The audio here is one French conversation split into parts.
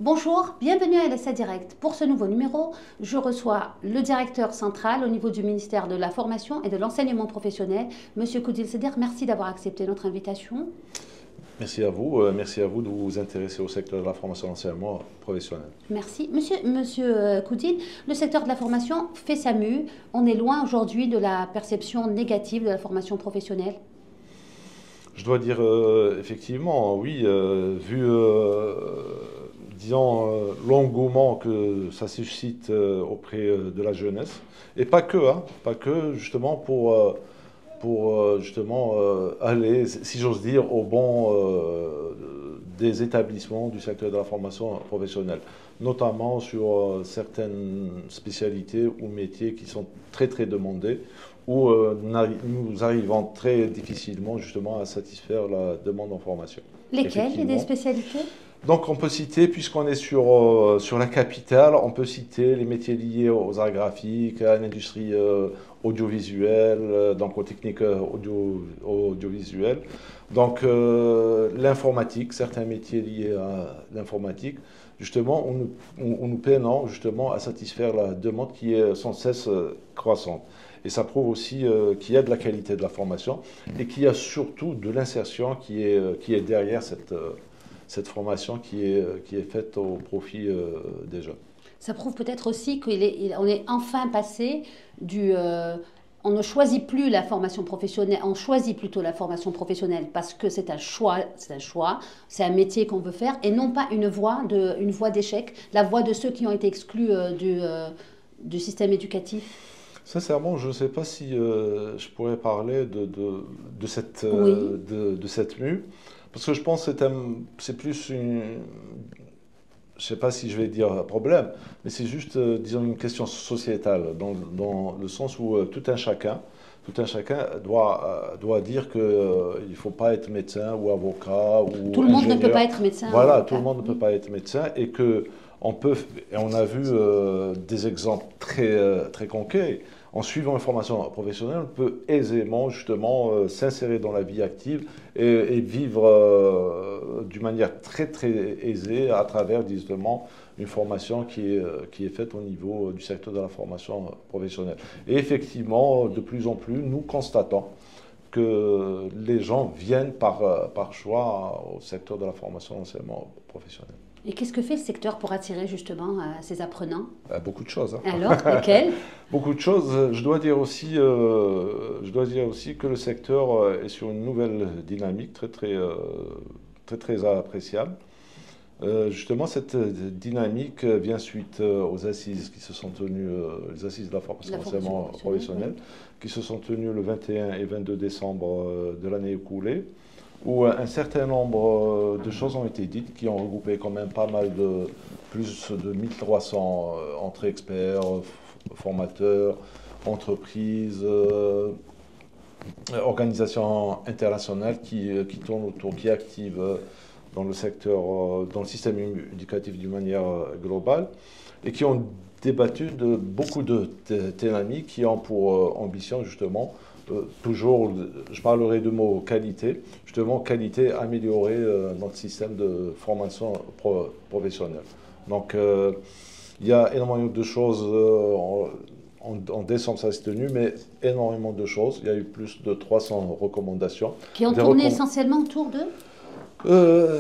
Bonjour, bienvenue à LSA Direct. Pour ce nouveau numéro, je reçois le directeur central au niveau du ministère de la Formation et de l'Enseignement professionnel, Monsieur Koudil Seder. Merci d'avoir accepté notre invitation. Merci à vous de vous intéresser au secteur de la formation et l'enseignement professionnel. Merci. Monsieur Koudil, le secteur de la formation fait sa mue. On est loin aujourd'hui de la perception négative de la formation professionnelle. Je dois dire effectivement, oui, vu disons, l'engouement que ça suscite auprès de la jeunesse, et pas que, hein, pas que justement pour justement aller, si j'ose dire, au bon des établissements du secteur de la formation professionnelle, notamment sur certaines spécialités ou métiers qui sont très très demandés, où nous arrivons très difficilement justement à satisfaire la demande en formation. Lesquelles, les des Effectivement. spécialités? Donc on peut citer, puisqu'on est sur la capitale, on peut citer les métiers liés aux arts graphiques, à l'industrie audiovisuelle, donc aux techniques audiovisuelles. Donc l'informatique, certains métiers liés à l'informatique, justement, où nous peinons justement à satisfaire la demande qui est sans cesse croissante. Et ça prouve aussi qu'il y a de la qualité de la formation et qu'il y a surtout de l'insertion qui est derrière cette formation qui est faite au profit des jeunes. Ça prouve peut-être aussi qu'on est enfin passé du... on ne choisit plus la formation professionnelle, on choisit plutôt la formation professionnelle parce que c'est un choix, c'est un métier qu'on veut faire et non pas une voie d'échec, la voie de ceux qui ont été exclus du système éducatif. Sincèrement, je ne sais pas si je pourrais parler Oui, de cette mue, parce que je pense que c'est plus une, je ne sais pas si je vais dire problème, mais c'est juste, disons, une question sociétale, dans le sens où tout un chacun doit dire qu'il ne faut pas être médecin ou avocat tout ou le monde ne peut pas ingénieur. être médecin ou Voilà, tout le avocat. monde ne peut Oui. pas être médecin et que et on a vu des exemples très concrets. En suivant une formation professionnelle, on peut aisément justement s'insérer dans la vie active et vivre d'une manière très aisée à travers justement une formation qui est faite au niveau du secteur de la formation professionnelle. Et effectivement, de plus en plus, nous constatons que les gens viennent par choix au secteur de la formation et l'enseignement professionnel. Et qu'est-ce que fait le secteur pour attirer justement ces apprenants? Beaucoup de choses, Alors, hein. lesquels? Beaucoup de choses. Je dois dire aussi que le secteur est sur une nouvelle dynamique très appréciable. Justement, cette dynamique vient suite aux assises qui se sont tenues, les assises de la formation La et formation l'enseignement professionnelle, professionnel, qui se sont tenues le 21 et 22 décembre de l'année écoulée, où un certain nombre de choses ont été dites, qui ont regroupé quand même pas mal de, plus de 1300 entre experts, formateurs, entreprises, organisations internationales qui tournent autour, qui activent dans le secteur, dans le système éducatif d'une manière globale, et qui ont débattu de beaucoup de thématiques qui ont pour ambition justement toujours, je parlerai de mots qualité, justement qualité améliorée dans le système de formation professionnelle. Donc il y a énormément de choses, en décembre ça s'est tenu, mais énormément de choses. Il y a eu plus de 300 recommandations. qui ont Des tourné recomm- essentiellement autour de...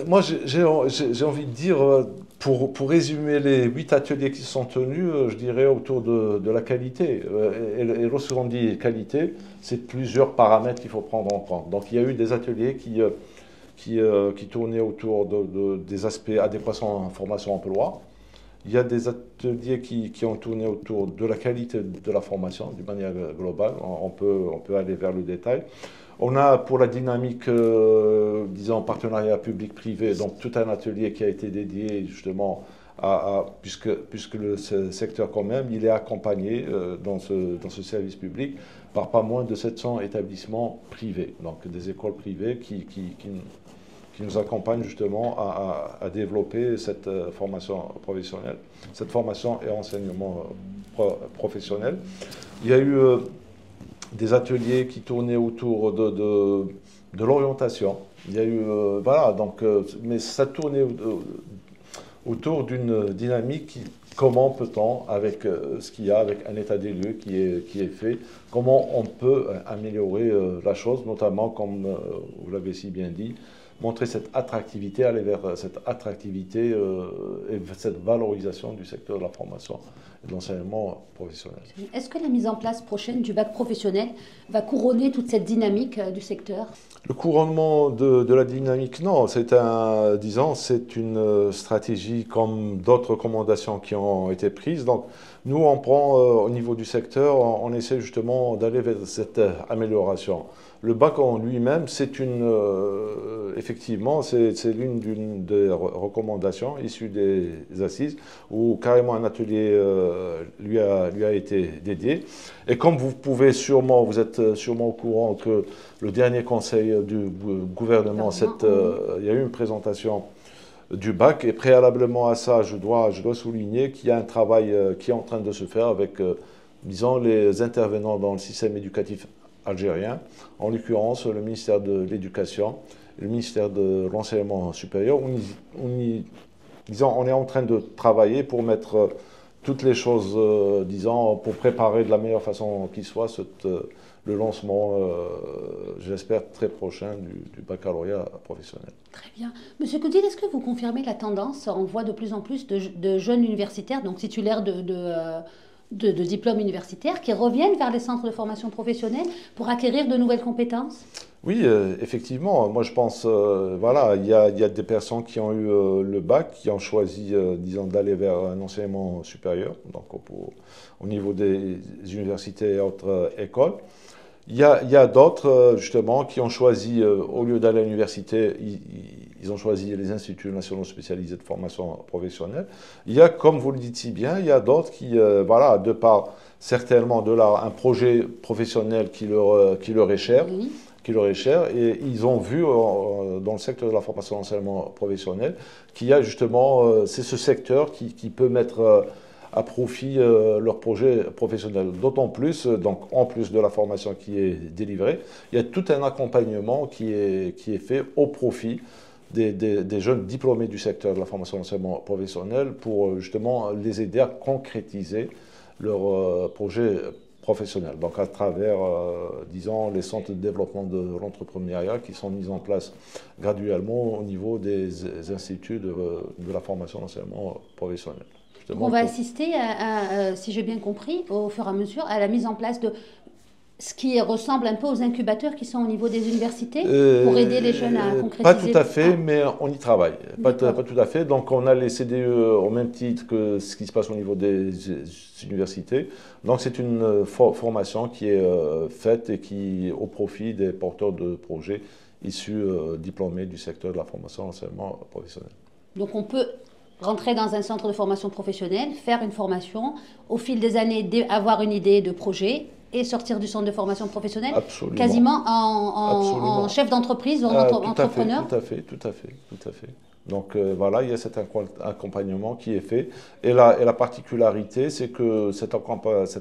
Moi, j'ai envie de dire, pour résumer les 8 ateliers qui se sont tenus, je dirais autour de la qualité. Et lorsqu'on dit qualité, c'est plusieurs paramètres qu'il faut prendre en compte. Donc, il y a eu des ateliers qui tournaient autour des aspects adéquation en formation emploi. Il y a des ateliers qui ont tourné autour de la qualité de la formation, d'une manière globale. On peut aller vers le détail. On a pour la dynamique, disons, partenariat public-privé, donc tout un atelier qui a été dédié justement puisque ce secteur quand même, il est accompagné dans ce service public par pas moins de 700 établissements privés, donc des écoles privées qui nous accompagnent justement à développer cette formation professionnelle, cette formation et enseignement professionnel. Il y a eu des ateliers qui tournaient autour de l'orientation. Il y a eu, voilà, donc, mais ça tournait autour d'une dynamique comment peut-on, avec ce qu'il y a, avec un état des lieux qui est fait, comment on peut améliorer la chose, notamment, comme vous l'avez si bien dit, montrer cette attractivité, aller vers cette attractivité et cette valorisation du secteur de la formation et de l'enseignement professionnel. Est-ce que la mise en place prochaine du bac professionnel va couronner toute cette dynamique du secteur? Le couronnement de la dynamique, non, c'est une stratégie comme d'autres recommandations qui ont été prises. Donc, nous, on prend au niveau du secteur, on essaie justement d'aller vers cette amélioration. Le bac en lui-même, effectivement, c'est l'une des recommandations issues des assises où carrément un atelier lui a été dédié. Et comme vous êtes sûrement au courant que le dernier conseil du gouvernement, il y a eu une présentation du bac et préalablement à ça, je dois souligner qu'il y a un travail qui est en train de se faire avec, disons, les intervenants dans le système éducatif algérien, en l'occurrence le ministère de l'Éducation, le ministère de l'Enseignement supérieur. On est en train de travailler pour mettre toutes les choses, disons, pour préparer de la meilleure façon qui soit le lancement, j'espère, très prochain du baccalauréat professionnel. Très bien. Monsieur Koudil, est-ce que vous confirmez la tendance? On voit de plus en plus de jeunes universitaires, donc titulaires de diplômes universitaires, qui reviennent vers les centres de formation professionnelle pour acquérir de nouvelles compétences? Oui, effectivement. Moi, je pense, voilà, il y a des personnes qui ont eu le bac, qui ont choisi, disons, d'aller vers un enseignement supérieur, donc au niveau des universités et autres écoles. Il y a d'autres, justement, qui ont choisi, au lieu d'aller à l'université, ils ont choisi les instituts nationaux spécialisés de formation professionnelle. Il y a, comme vous le dites si bien, il y a d'autres qui, voilà, de par certainement un projet professionnel qui leur est cher, Oui. Et ils ont vu dans le secteur de la formation et l'enseignement professionnel qu'il y a justement, c'est ce secteur qui peut mettre à profit leur projet professionnel. D'autant plus, donc en plus de la formation qui est délivrée, il y a tout un accompagnement qui est fait au profit des jeunes diplômés du secteur de la formation et l'enseignement professionnel pour justement les aider à concrétiser leur projet professionnel. Donc à travers, disons, les centres de développement de l'entrepreneuriat qui sont mis en place graduellement au niveau des instituts de la formation et l'enseignement professionnel. On va assister, si j'ai bien compris, au fur et à mesure, à la mise en place de ce qui ressemble un peu aux incubateurs qui sont au niveau des universités pour aider les jeunes à concrétiser. Pas tout à fait, mais on y travaille. Pas tout à fait. Donc on a les CDE au même titre que ce qui se passe au niveau des universités. Donc c'est une formation qui est faite et qui au profit des porteurs de projets issus diplômés du secteur de la formation et l'enseignement professionnel. Donc on peut rentrer dans un centre de formation professionnelle, faire une formation, au fil des années avoir une idée de projet et sortir du centre de formation professionnelle. Absolument. Quasiment en chef d'entreprise ou en entrepreneur. Tout à fait. Donc voilà, il y a cet accompagnement qui est fait. Et la particularité, c'est que cet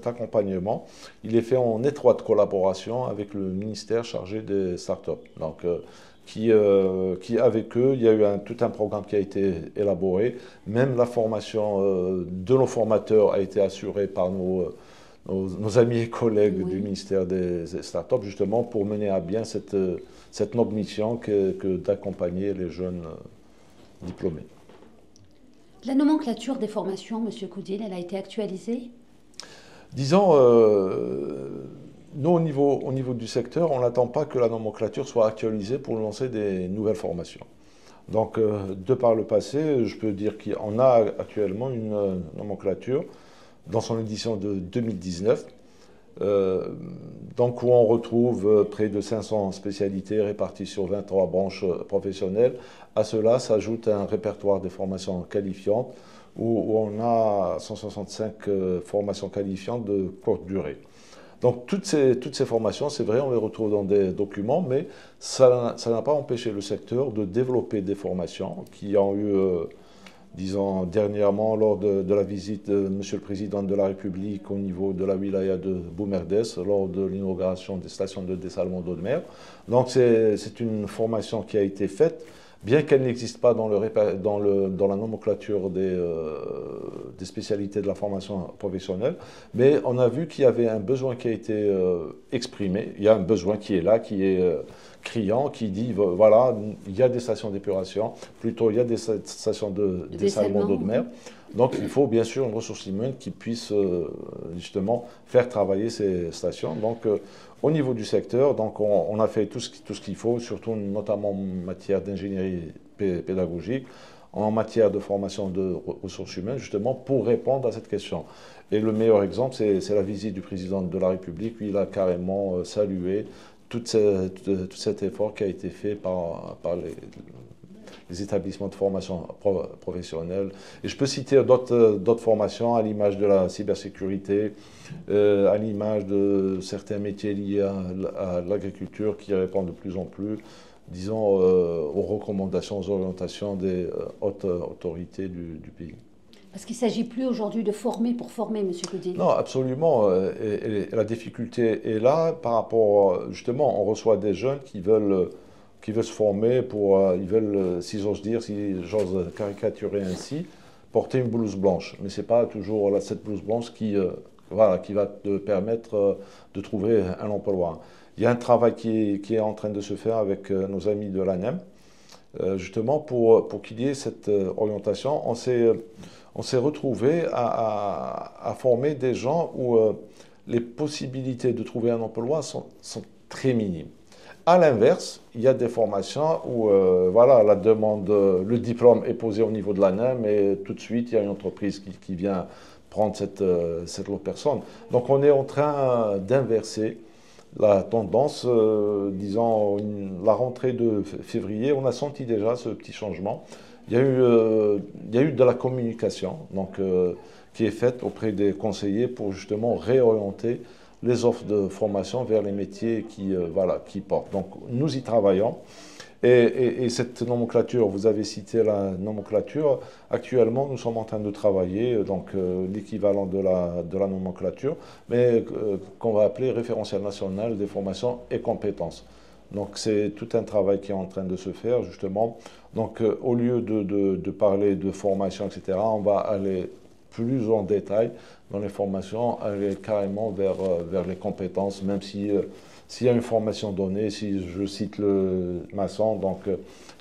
accompagnement, il est fait en étroite collaboration avec le ministère chargé des startups. Donc qui avec eux, il y a eu tout un programme qui a été élaboré. Même la formation de nos formateurs a été assurée par nos amis et collègues du ministère des startups, justement pour mener à bien cette noble mission que d'accompagner les jeunes diplômés. La nomenclature des formations, Monsieur Koudil, elle a été actualisée? Disons, nous, au niveau du secteur, on n'attend pas que la nomenclature soit actualisée pour lancer des nouvelles formations. Donc, de par le passé, je peux dire qu'on a actuellement une nomenclature dans son édition de 2019, donc où on retrouve près de 500 spécialités réparties sur 23 branches professionnelles. À cela s'ajoute un répertoire des formations qualifiantes où on a 165 formations qualifiantes de courte durée. Donc toutes ces formations, c'est vrai, on les retrouve dans des documents, mais ça n'a pas empêché le secteur de développer des formations qui ont eu, disons, dernièrement, lors de la visite de M. le Président de la République au niveau de la wilaya de Boumerdès, lors de l'inauguration des stations de dessalement d'eau de mer. Donc c'est une formation qui a été faite bien qu'elle n'existe pas dans dans la nomenclature des spécialités de la formation professionnelle, mais on a vu qu'il y avait un besoin qui a été exprimé, il y a un besoin qui est là, qui est criant, qui dit, voilà, il y a des stations d'épuration, plutôt il y a des stations de dessalement d'eau de mer. Donc il faut bien sûr une ressource humaine qui puisse justement faire travailler ces stations. Donc au niveau du secteur, donc on a fait tout ce qu'il faut, surtout notamment en matière d'ingénierie pédagogique, en matière de formation de ressources humaines, justement pour répondre à cette question. Et le meilleur exemple, c'est la visite du président de la République. Lui, il a carrément salué tout cet effort qui a été fait par les établissements de formation professionnelle. Et je peux citer d'autres formations à l'image de la cybersécurité, à l'image de certains métiers liés à l'agriculture qui répondent de plus en plus, disons, aux recommandations, aux orientations des hautes autorités du pays. Parce qu'il ne s'agit plus aujourd'hui de former pour former, M. Koudil. Non, absolument. Et la difficulté est là par rapport, justement, on reçoit des jeunes qui veulent se former ils veulent, si j'ose dire, si j'ose caricaturer ainsi, porter une blouse blanche. Mais ce n'est pas toujours cette blouse blanche voilà, qui va te permettre de trouver un emploi. Il y a un travail qui est en train de se faire avec nos amis de l'ANEM, justement pour qu'il y ait cette orientation. On s'est retrouvé à former des gens où les possibilités de trouver un emploi sont très minimes. À l'inverse, il y a des formations où voilà, la demande, le diplôme est posé au niveau de l'ANEM et tout de suite, il y a une entreprise qui vient prendre cette autre personne. Donc on est en train d'inverser la tendance, disons, la rentrée de février, on a senti déjà ce petit changement. Il y a eu de la communication donc, qui est faite auprès des conseillers pour justement réorienter les offres de formation vers les métiers qui portent. Donc nous y travaillons. Et cette nomenclature, vous avez cité la nomenclature, actuellement nous sommes en train de travailler, donc l'équivalent de la nomenclature, mais qu'on va appeler référentiel national des formations et compétences. Donc c'est tout un travail qui est en train de se faire justement. Donc au lieu de parler de formation, etc., on va aller plus en détail dans les formations, aller carrément vers les compétences, même si s'il y a une formation donnée, si je cite le maçon, donc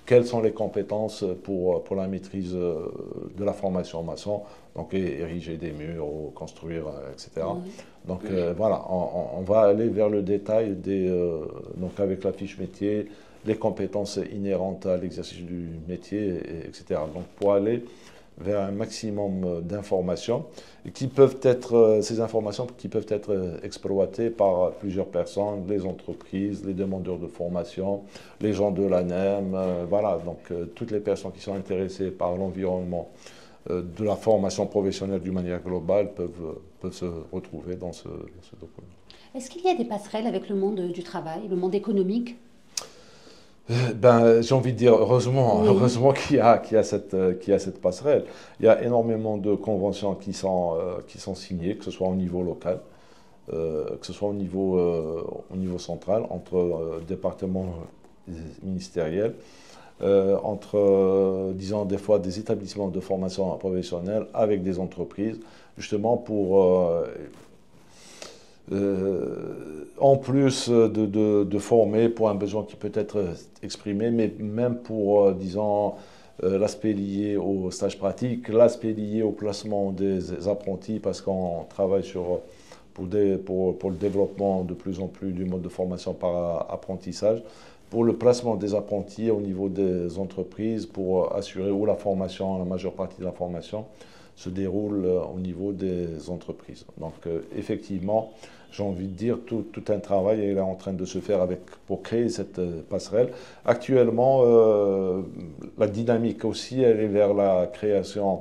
quelles sont les compétences pour la maîtrise de la formation maçon, donc ériger des murs, construire, etc. Oui. Donc voilà, on va aller vers le détail donc avec la fiche métier, les compétences inhérentes à l'exercice du métier, etc. Donc pour aller vers un maximum d'informations qui peuvent être, ces informations qui peuvent être exploitées par plusieurs personnes, les entreprises, les demandeurs de formation, les gens de l'ANEM, voilà, donc toutes les personnes qui sont intéressées par l'environnement de la formation professionnelle d'une manière globale peuvent se retrouver dans ce document. Est-ce qu'il y a des passerelles avec le monde du travail, le monde économique ? J'ai envie de dire, heureusement, oui. Heureusement qu'il y a cette passerelle. Il y a énormément de conventions qui sont signées, que ce soit au niveau local, que ce soit au niveau central, entre départements ministériels, entre, disons, des fois des établissements de formation professionnelle avec des entreprises, justement pour... en plus de former pour un besoin qui peut être exprimé, mais même pour, disons, l'aspect lié au stage pratique, l'aspect lié au placement des apprentis, parce qu'on travaille pour le développement de plus en plus du mode de formation par apprentissage, pour le placement des apprentis au niveau des entreprises, pour assurer où la majeure partie de la formation se déroule au niveau des entreprises. Donc effectivement, j'ai envie de dire, tout un travail est en train de se faire pour créer cette passerelle. Actuellement, la dynamique aussi, elle est vers la création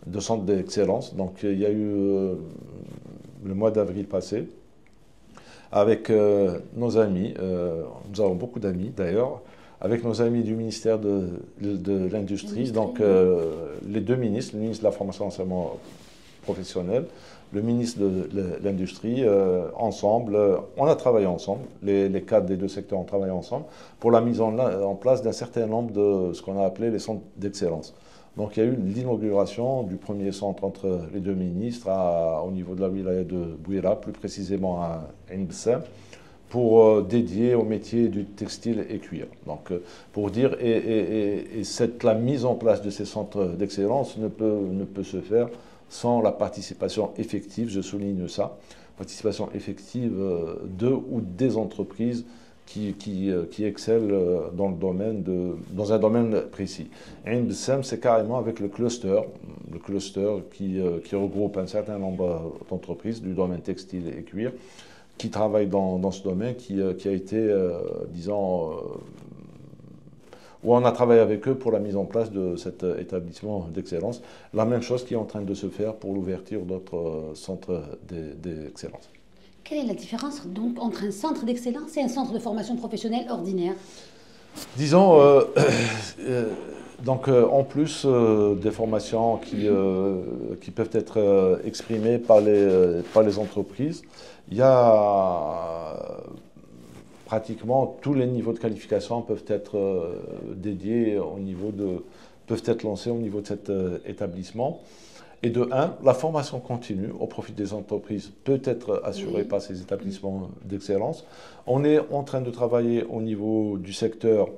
de centres d'excellence. Donc il y a eu le mois d'avril passé, avec nos amis, nous avons beaucoup d'amis d'ailleurs, avec nos amis du ministère de l'Industrie, donc les deux ministres, le ministre de la Formation et l'Enseignement professionnelle, le ministre de l'Industrie, ensemble, on a travaillé ensemble, les cadres des deux secteurs ont travaillé ensemble pour la mise en place d'un certain nombre de ce qu'on a appelé les centres d'excellence. Donc il y a eu l'inauguration du premier centre entre les deux ministres au niveau de la wilaya de Bouira, plus précisément à Ain Bessem, pour dédier au métier du textile et cuir. Donc pour dire, la mise en place de ces centres d'excellence ne peut se faire sans la participation effective, je souligne ça, participation effective de ou des entreprises qui excellent dans un domaine précis. Ain Bessem, c'est carrément avec le cluster qui regroupe un certain nombre d'entreprises du domaine textile et cuir, qui travaillent dans ce domaine, qui a été, disons, où on a travaillé avec eux pour la mise en place de cet établissement d'excellence. La même chose qui est en train de se faire pour l'ouverture d'autres centres d'excellence. Quelle est la différence donc entre un centre d'excellence et un centre de formation professionnelle ordinaire? Disons, donc en plus des formations qui peuvent être exprimées par les entreprises, il y a pratiquement tous les niveaux de qualification peuvent être dédiés peuvent être lancés au niveau de cet établissement. Et de un, la formation continue au profit des entreprises peut être assurée par ces établissements d'excellence. On est en train de travailler au niveau du secteur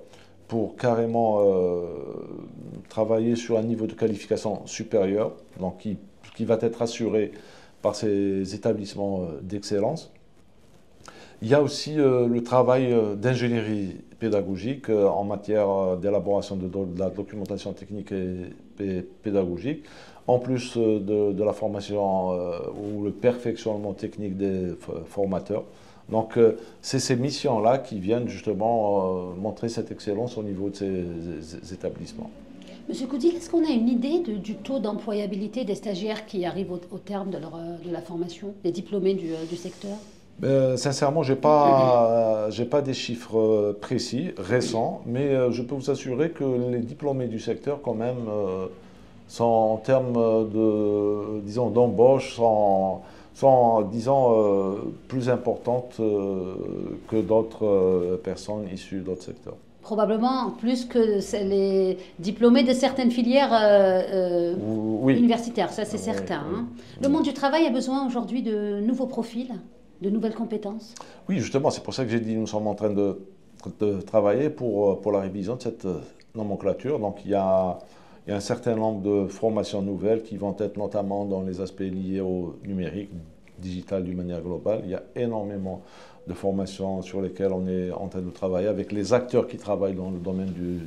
pour carrément travailler sur un niveau de qualification supérieur, donc qui va être assuré par ces établissements d'excellence. Il y a aussi le travail d'ingénierie pédagogique en matière d'élaboration de la documentation technique et pédagogique, en plus de la formation ou le perfectionnement technique des formateurs. Donc c'est ces missions-là qui viennent justement montrer cette excellence au niveau de ces établissements. Monsieur Koudil, est-ce qu'on a une idée du taux d'employabilité des stagiaires qui arrivent au terme de la formation, des diplômés du secteur? Sincèrement, je n'ai pas des chiffres précis, récents, mais je peux vous assurer que les diplômés du secteur, quand même, sont en termes disons, d'embauche, sont disons, plus importantes que d'autres personnes issues d'autres secteurs. Probablement plus que les diplômés de certaines filières universitaires, ça c'est certain. Hein. Le monde du travail a besoin aujourd'hui de nouveaux profils, de nouvelles compétences. Oui, justement, c'est pour ça que j'ai dit que nous sommes en train de travailler pour la révision de cette nomenclature. Donc il y a un certain nombre de formations nouvelles qui vont être notamment dans les aspects liés au numérique, digital d'une manière globale. Il y a énormément de formations sur lesquelles on est en train de travailler avec les acteurs qui travaillent dans le domaine du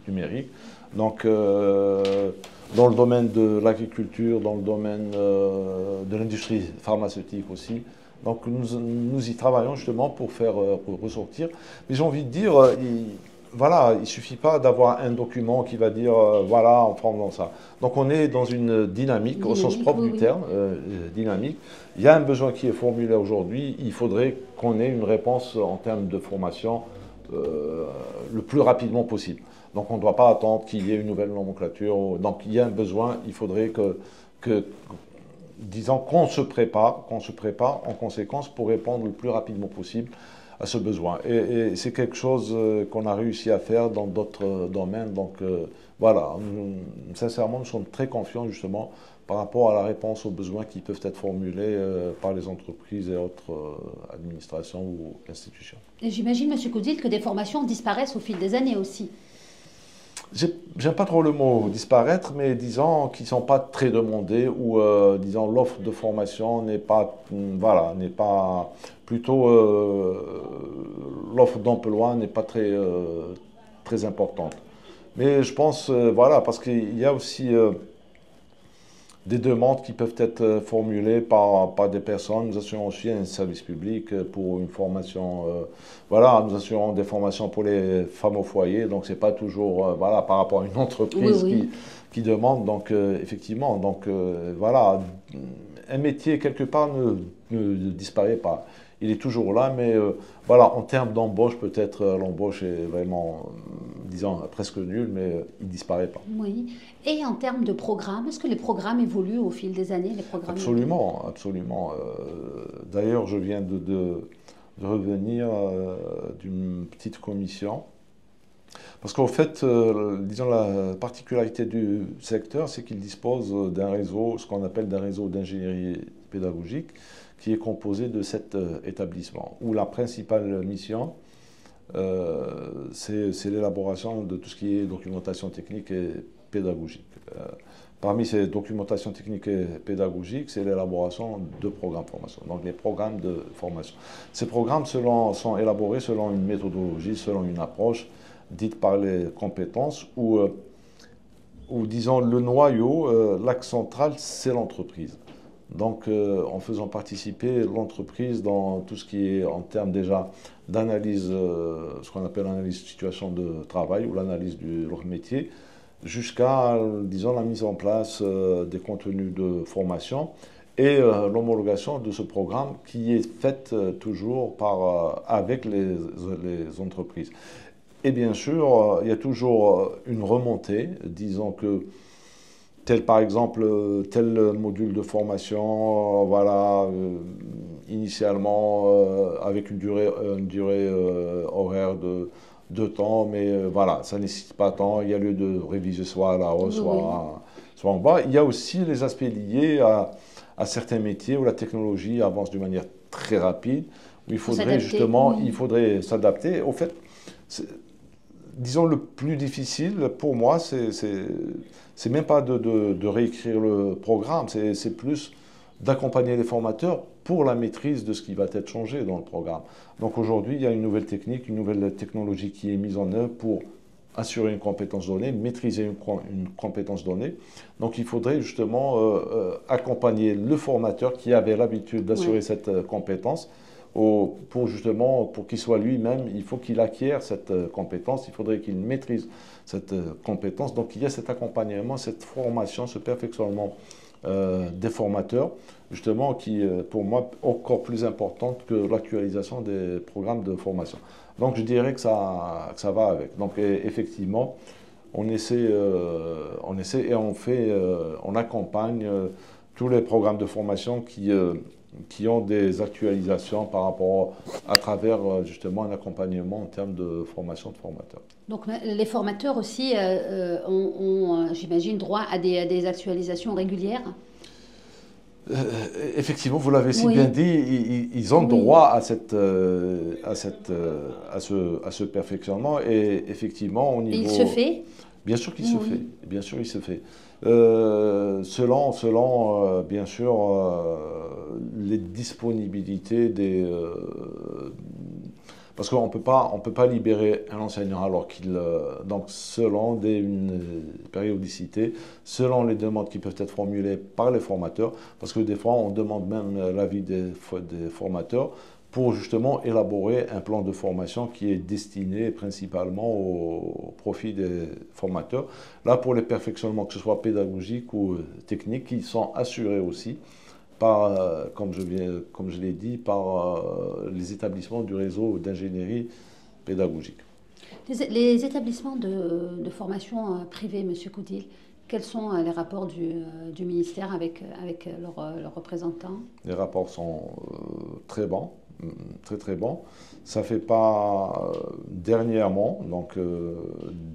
numérique. Donc, dans le domaine de l'agriculture, dans le domaine de l'industrie pharmaceutique aussi. Donc, nous y travaillons justement pour faire ressortir. Mais j'ai envie de dire, voilà, il ne suffit pas d'avoir un document qui va dire, voilà, on forme dans ça. Donc on est dans une dynamique, au sens propre du terme, dynamique. Il y a un besoin qui est formulé aujourd'hui, il faudrait qu'on ait une réponse en termes de formation le plus rapidement possible. Donc on ne doit pas attendre qu'il y ait une nouvelle nomenclature. Donc il y a un besoin, il faudrait disons qu'on se prépare en conséquence pour répondre le plus rapidement possible à ce besoin. Et c'est quelque chose qu'on a réussi à faire dans d'autres domaines. Donc voilà, sincèrement, nous sommes très confiants justement par rapport à la réponse aux besoins qui peuvent être formulés par les entreprises et autres administrations ou institutions. Et j'imagine, M. Koudil, que des formations disparaissent au fil des années aussi. J'aime pas trop le mot disparaître, mais disons qu'ils ne sont pas très demandés ou disons l'offre de formation n'est pas, voilà, n'est pas plutôt l'offre d'emploi n'est pas très importante. Mais je pense, voilà, parce qu'il y a aussi des demandes qui peuvent être formulées par des personnes. Nous assurons aussi un service public pour une formation. Voilà, nous assurons des formations pour les femmes au foyer. Donc, ce n'est pas toujours voilà, par rapport à une entreprise qui demande. Donc, effectivement, donc, voilà, un métier, quelque part, ne disparaît pas. il est toujours là, mais voilà, en termes d'embauche, peut-être l'embauche est vraiment, disons, presque nulle, mais il ne disparaît pas. Oui. Et en termes de programmes, est-ce que les programmes évoluent au fil des années, les programmes? Absolument, absolument. D'ailleurs, je viens de revenir d'une petite commission. Parce qu'en fait, disons, la particularité du secteur, c'est qu'il dispose d'un réseau, ce qu'on appelle d'un réseau d'ingénierie pédagogique, qui est composé de 7 établissements, où la principale mission, c'est l'élaboration de tout ce qui est documentation technique et pédagogique. Parmi ces documentations techniques et pédagogiques, c'est l'élaboration de programmes de formation, donc les programmes de formation. Ces programmes sont élaborés selon une méthodologie, selon une approche dite par les compétences, où disons, le noyau, l'axe central, c'est l'entreprise. Donc, en faisant participer l'entreprise dans tout ce qui est en termes déjà d'analyse, ce qu'on appelle l'analyse de situation de travail ou l'analyse de leur métier, jusqu'à, disons, la mise en place des contenus de formation et l'homologation de ce programme qui est faite toujours avec les entreprises. Et bien sûr, il y a toujours une remontée, disons que par exemple, tel module de formation, voilà, initialement avec une durée horaire de temps, mais voilà, ça ne nécessite pas tant, il y a lieu de réviser soit à la hausse, soit en bas. Il y a aussi les aspects liés à certains métiers où la technologie avance d'une manière très rapide, où il faudrait justement, il faudrait s'adapter. Au fait, disons, le plus difficile pour moi, c'est même pas de réécrire le programme, c'est plus d'accompagner les formateurs pour la maîtrise de ce qui va être changé dans le programme. Donc aujourd'hui, il y a une nouvelle technique, une nouvelle technologie qui est mise en œuvre pour assurer une compétence donnée, maîtriser une compétence donnée. Donc il faudrait justement accompagner le formateur qui avait l'habitude d'assurer cette compétence pour qu'il soit lui-même, il faut qu'il acquiert cette compétence, il faudrait qu'il maîtrise cette compétence. Donc il y a cet accompagnement, cette formation, ce perfectionnement des formateurs, justement, qui pour moi encore plus importante que l'actualisation des programmes de formation. Donc je dirais que ça va avec. Donc effectivement, on essaie et on accompagne tous les programmes de formation qui ont des actualisations par rapport à travers justement un accompagnement en termes de formation de formateurs. Donc les formateurs aussi ont j'imagine, droit à des actualisations régulières? Effectivement, vous l'avez si bien dit, ils ont droit à ce perfectionnement et effectivement au niveau. Et il se fait? Bien sûr qu'il se fait, bien sûr il se fait. Selon bien sûr les disponibilités parce qu'on peut pas libérer un enseignant alors donc selon une périodicité, selon les demandes qui peuvent être formulées par les formateurs, parce que des fois on demande même l'avis des formateurs pour justement élaborer un plan de formation qui est destiné principalement au profit des formateurs. Là, pour les perfectionnements, que ce soit pédagogiques ou techniques, qui sont assurés aussi par, comme je l'ai dit, par les établissements du réseau d'ingénierie pédagogique. Les établissements de formation privés, M. Coudil, quels sont les rapports du ministère avec leurs représentants? Les rapports sont très bons. Très très bon. Ça fait pas dernièrement,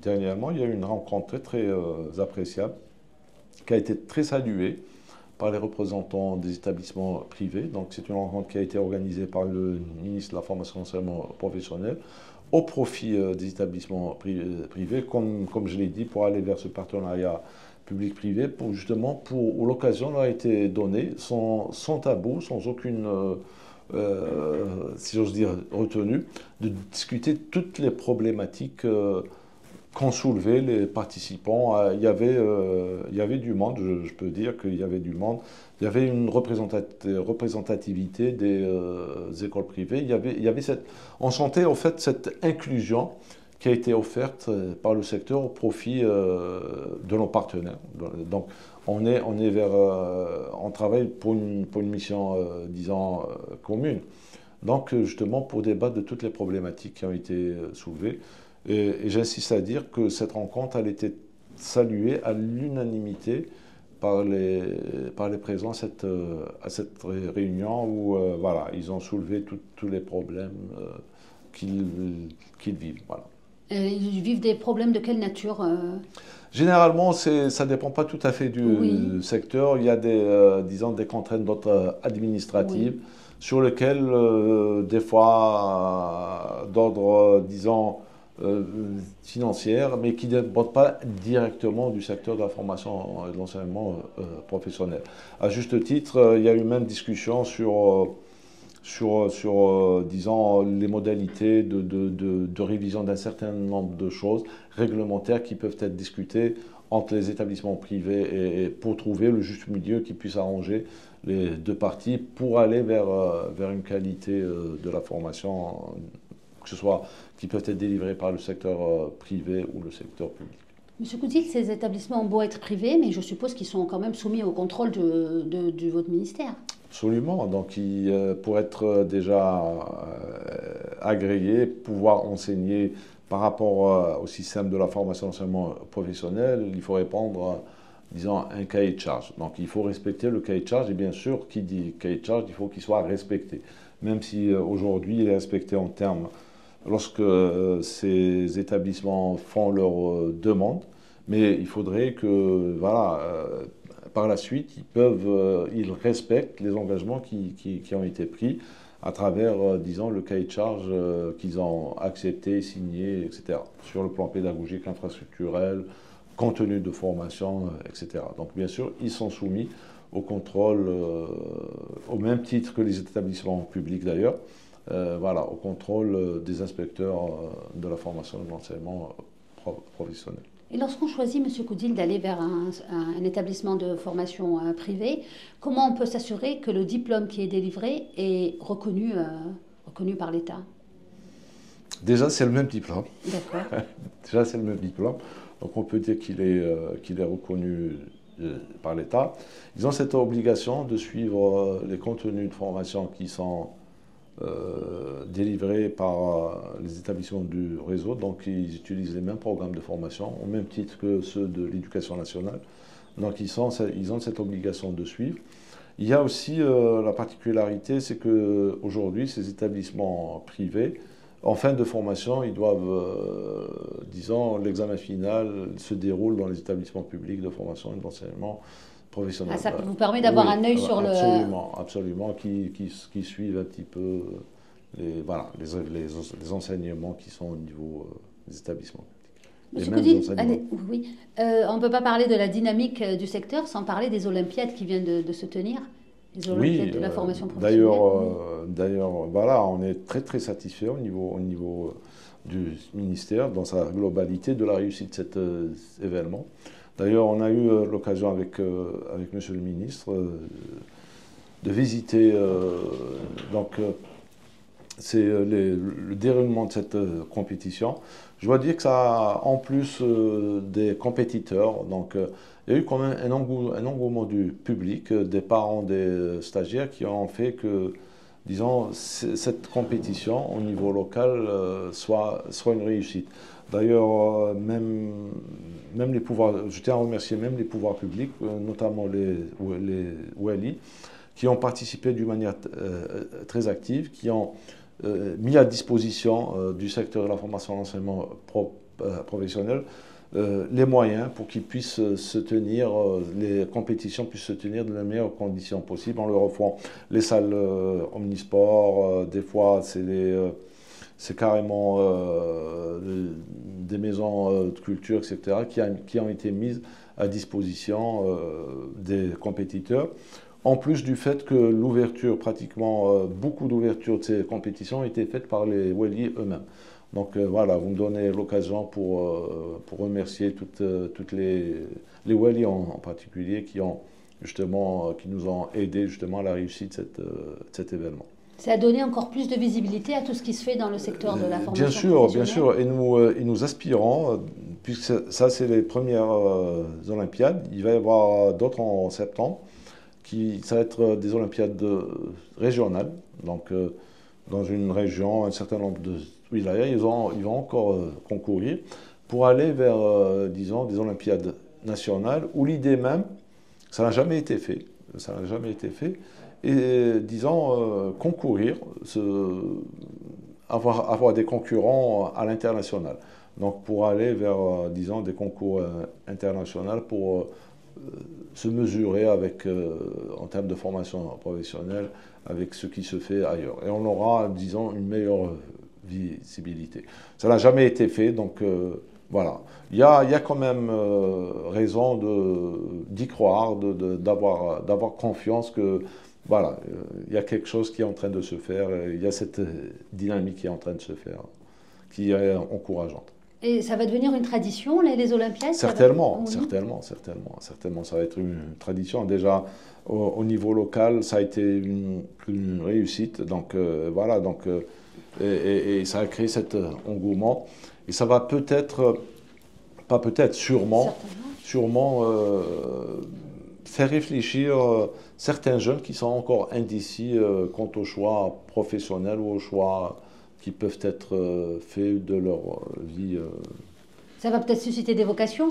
dernièrement il y a eu une rencontre très très appréciable qui a été très saluée par les représentants des établissements privés. Donc c'est une rencontre qui a été organisée par le ministre de la Formation et de l'Enseignement professionnel au profit des établissements privés, comme je l'ai dit, pour aller vers ce partenariat public-privé, où l'occasion leur a été donnée sans tabou, sans aucune si j'ose dire, retenu, de discuter toutes les problématiques qu'ont soulevées les participants. Il y avait du monde, je peux dire qu'il y avait du monde. Il y avait une représentativité des écoles privées. On sentait en fait cette inclusion qui a été offerte par le secteur au profit de nos partenaires. Donc, on travaille pour une mission, disons, commune. donc justement pour débattre de toutes les problématiques qui ont été soulevées. Et j'insiste à dire que cette rencontre, elle était saluée à l'unanimité par les présents à cette réunion où voilà, ils ont soulevé tous les problèmes qu'ils vivent. Voilà. Ils vivent des problèmes de quelle nature Généralement, ça ne dépend pas tout à fait Oui, du secteur. Il y a disons, des contraintes d'ordre administrative oui. sur lesquelles, des fois, d'ordre, disons, euh, financière, mais qui ne dépendent pas directement du secteur de la formation et de l'enseignement professionnel. À juste titre, il y a eu même discussion sur disons, les modalités de révision d'un certain nombre de choses réglementaires qui peuvent être discutées entre les établissements privés et pour trouver le juste milieu qui puisse arranger les deux parties pour aller vers une qualité de la formation, que ce soit qui peuvent être délivrées par le secteur privé ou le secteur public. Monsieur Coudil, ces établissements ont beau être privés, mais je suppose qu'ils sont quand même soumis au contrôle de votre ministère. Absolument. Donc, pour être déjà agréé, pouvoir enseigner par rapport au système de la formation d'enseignement professionnel, il faut répondre à, disons, un cahier de charge. Donc, il faut respecter le cahier de charge. Et bien sûr, qui dit cahier de charge, il faut qu'il soit respecté. Même si aujourd'hui, il est respecté en termes lorsque ces établissements font leurs demandes. Mais il faudrait que, voilà, par la suite, ils respectent les engagements qui ont été pris à travers, disons, le cahier de charge qu'ils ont accepté, signé, etc. Sur le plan pédagogique, infrastructurel, contenu de formation, etc. Donc, bien sûr, ils sont soumis au contrôle, au même titre que les établissements publics d'ailleurs, voilà, au contrôle des inspecteurs de la formation et de l'enseignement professionnel. Et lorsqu'on choisit, Monsieur Coudil, d'aller vers un établissement de formation privé, comment on peut s'assurer que le diplôme qui est délivré est reconnu par l'État? Déjà, c'est le même diplôme. D'accord. Déjà, c'est le même diplôme. Donc, on peut dire qu'il est reconnu par l'État. Ils ont cette obligation de suivre les contenus de formation qui sont délivrés par les établissements du réseau. Donc, ils utilisent les mêmes programmes de formation, au même titre que ceux de l'éducation nationale. Donc, ils ont cette obligation de suivre. Il y a aussi la particularité, c'est qu'aujourd'hui, ces établissements privés, en fin de formation, ils doivent, disons, l'examen final se déroule dans les établissements publics de formation et d'enseignement professionnel. Ah, ça vous permet d'avoir Oui, un œil sur le... absolument, absolument, qui suivent un petit peu voilà, les enseignements qui sont au niveau des établissements publics. Et Monsieur même les Coudil, enseignements. allez, oui, on ne peut pas parler de la dynamique du secteur sans parler des Olympiades qui viennent de se tenir, les Olympiades Oui, de la formation professionnelle. d'ailleurs, voilà, on est très très satisfait au niveau du ministère dans sa globalité de la réussite de cet événement. D'ailleurs, on a eu l'occasion avec Monsieur le ministre de visiter c'est le déroulement de cette compétition. Je dois dire que ça, en plus des compétiteurs, donc il y a eu quand même un engouement du public, des parents, des stagiaires qui ont fait que, disons, cette compétition au niveau local soit une réussite. D'ailleurs, même les pouvoirs, je tiens à remercier même les pouvoirs publics, notamment les WELI, qui ont participé d'une manière très active, qui ont mis à disposition du secteur de la formation et de l'enseignement professionnel les moyens pour qu'ils puissent se tenir, les compétitions puissent se tenir dans les meilleures conditions possibles en leur offrant les salles omnisports, des fois c'est carrément des maisons de culture, etc., qui ont été mises à disposition des compétiteurs. En plus du fait que l'ouverture, pratiquement beaucoup d'ouvertures de ces compétitions ont été faites par les WELI eux-mêmes. Donc voilà, vous me donnez l'occasion pour remercier toutes les WELI en particulier qui nous ont aidés justement à la réussite de cet événement. Ça a donné encore plus de visibilité à tout ce qui se fait dans le secteur de la formation Bien professionnelle. sûr, et nous aspirons, puisque ça c'est les premières Olympiades, il va y avoir d'autres en septembre, ça va être des Olympiades régionales. Donc dans une région, un certain nombre de wilayas, ils vont encore concourir pour aller vers, disons, des Olympiades nationales, où l'idée même, ça n'a jamais été fait, ça n'a jamais été fait, et disons, concourir, avoir des concurrents à l'international. Donc pour aller vers, disons, des concours internationaux pour se mesurer avec, en termes de formation professionnelle avec ce qui se fait ailleurs. Et on aura, disons, une meilleure visibilité. Ça n'a jamais été fait, donc voilà. Il y a quand même raison d'y croire, d'avoir confiance que voilà, il y a quelque chose qui est en train de se faire, il y a cette dynamique qui est en train de se faire, qui est encourageante. Et ça va devenir une tradition, les Olympiades? Certainement, Oui. certainement. Ça va être une tradition. Déjà, au niveau local, ça a été une réussite. Donc, voilà, donc, et ça a créé cet engouement. Et ça va peut-être, pas peut-être, sûrement faire réfléchir certains jeunes qui sont encore indécis quant au choix professionnel ou au choix qui peuvent être faits de leur vie. Ça va peut-être susciter des vocations?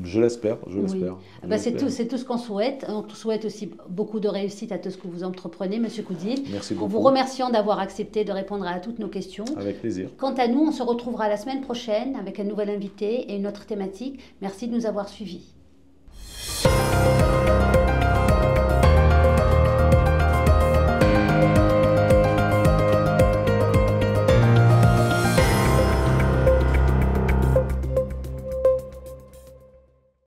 Je l'espère, je Oui. l'espère. Ben, c'est tout ce qu'on souhaite. On souhaite aussi beaucoup de réussite à tout ce que vous entreprenez, Monsieur Coudil. Merci En beaucoup. vous remerciant d'avoir accepté de répondre à toutes nos questions. Avec plaisir. Quant à nous, on se retrouvera la semaine prochaine avec un nouvel invité et une autre thématique. Merci de nous avoir suivis.